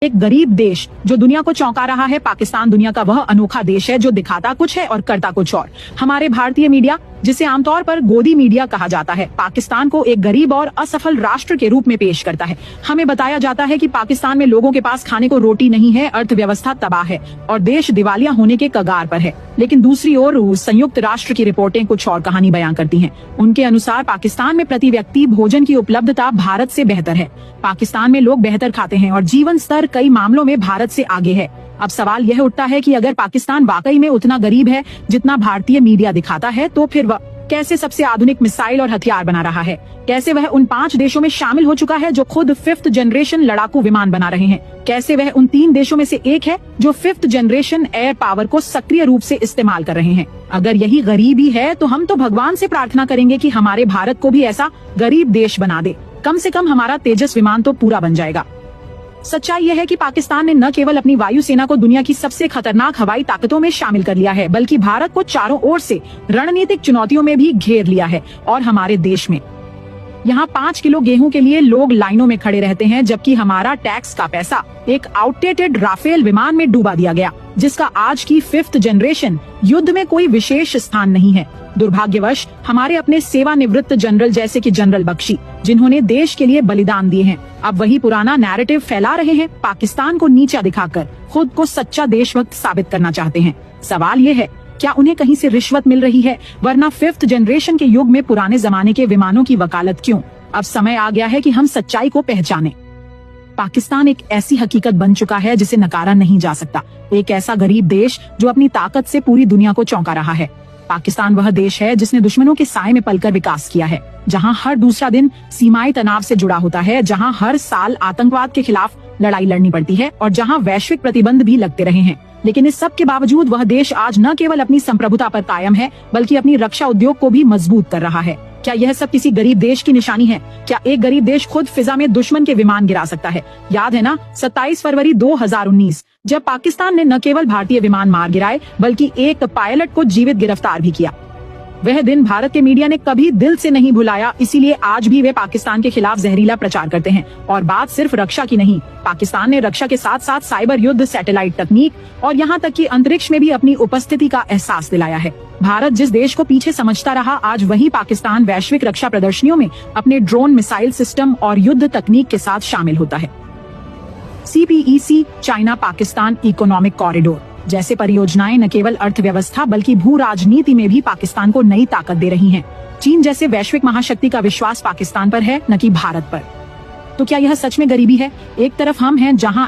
एक गरीब देश जो दुनिया को चौंका रहा है। पाकिस्तान दुनिया का वह अनोखा देश है जो दिखाता कुछ है और करता कुछ और। हमारे भारतीय मीडिया, जिसे आमतौर पर गोदी मीडिया कहा जाता है, पाकिस्तान को एक गरीब और असफल राष्ट्र के रूप में पेश करता है। हमें बताया जाता है कि पाकिस्तान में लोगों के पास खाने को रोटी नहीं है, अर्थव्यवस्था तबाह है और देश दिवालिया होने के कगार पर है। लेकिन दूसरी ओर संयुक्त राष्ट्र की रिपोर्टें कुछ और कहानी बयां करती हैं। उनके अनुसार पाकिस्तान में प्रति व्यक्ति भोजन की उपलब्धता भारत से बेहतर है। पाकिस्तान में लोग बेहतर खाते हैं और जीवन स्तर कई मामलों में भारत से आगे है। अब सवाल यह उठता है कि अगर पाकिस्तान वाकई में उतना गरीब है जितना भारतीय मीडिया दिखाता है, तो फिर वह कैसे सबसे आधुनिक मिसाइल और हथियार बना रहा है? कैसे वह उन 5 देशों में शामिल हो चुका है जो खुद 5th जनरेशन लड़ाकू विमान बना रहे हैं? कैसे वह उन 3 देशों में से एक है जो 5th जनरेशन एयर पावर को सक्रिय रूप से इस्तेमाल कर रहे हैं? अगर यही गरीबी है तो हम तो भगवान से प्रार्थना करेंगे कि हमारे भारत को भी ऐसा गरीब देश बना दे। कम से कम हमारा तेजस विमान तो पूरा बन जाएगा। सच्चाई यह है कि पाकिस्तान ने न केवल अपनी वायुसेना को दुनिया की सबसे खतरनाक हवाई ताकतों में शामिल कर लिया है, बल्कि भारत को चारों ओर से रणनीतिक चुनौतियों में भी घेर लिया है। और हमारे देश में यहाँ 5 किलो गेहूं के लिए लोग लाइनों में खड़े रहते हैं, जबकि हमारा टैक्स का पैसा एक आउटडेटेड राफेल विमान में डूबा दिया गया, जिसका आज की 5th जनरेशन युद्ध में कोई विशेष स्थान नहीं है। दुर्भाग्यवश हमारे अपने सेवानिवृत्त जनरल जैसे कि जनरल बख्शी, जिन्होंने देश के लिए बलिदान दिए हैं, अब वही पुराना नैरेटिव फैला रहे हैं। पाकिस्तान को नीचा दिखाकर खुद को सच्चा देशभक्त साबित करना चाहते हैं। सवाल ये है, क्या उन्हें कहीं से रिश्वत मिल रही है? वरना 5th जनरेशन के युग में पुराने जमाने के विमानों की वकालत क्यों? अब समय आ गया है कि हम सच्चाई को पहचानें। पाकिस्तान एक ऐसी हकीकत बन चुका है जिसे नकारा नहीं जा सकता। एक ऐसा गरीब देश जो अपनी ताकत से पूरी दुनिया को चौंका रहा है। पाकिस्तान वह देश है जिसने दुश्मनों के साए में पलकर विकास किया है, जहां हर दूसरा दिन सीमाई तनाव से जुड़ा होता है, जहां हर साल आतंकवाद के खिलाफ लड़ाई लड़नी पड़ती है और जहां वैश्विक प्रतिबंध भी लगते रहे हैं। लेकिन इस सब के बावजूद वह देश आज न केवल अपनी संप्रभुता पर कायम है, बल्कि अपनी रक्षा उद्योग को भी मजबूत कर रहा है। क्या यह सब किसी गरीब देश की निशानी है? क्या एक गरीब देश खुद फिजा में दुश्मन के विमान गिरा सकता है? याद है ना 27 फरवरी 2019, जब पाकिस्तान ने न केवल भारतीय विमान मार गिराए, बल्कि एक पायलट को जीवित गिरफ्तार भी किया। वह दिन भारत के मीडिया ने कभी दिल से नहीं भुलाया, इसीलिए आज भी वे पाकिस्तान के खिलाफ जहरीला प्रचार करते हैं। और बात सिर्फ रक्षा की नहीं, पाकिस्तान ने रक्षा के साथ साथ साइबर युद्ध, सैटेलाइट तकनीक और यहाँ तक कि अंतरिक्ष में भी अपनी उपस्थिति का एहसास दिलाया है। भारत जिस देश को पीछे समझता रहा, आज वही पाकिस्तान वैश्विक रक्षा प्रदर्शनियों में अपने ड्रोन, मिसाइल सिस्टम और युद्ध तकनीक के साथ शामिल होता है। CPEC, China Pakistan economic corridor जैसे परियोजनाएं न केवल अर्थव्यवस्था बल्कि भू राजनीति में भी पाकिस्तान को नई ताकत दे रही हैं। चीन जैसे वैश्विक महाशक्ति का विश्वास पाकिस्तान पर है, न कि भारत पर। तो क्या यह सच में गरीबी है? एक तरफ हम हैं जहां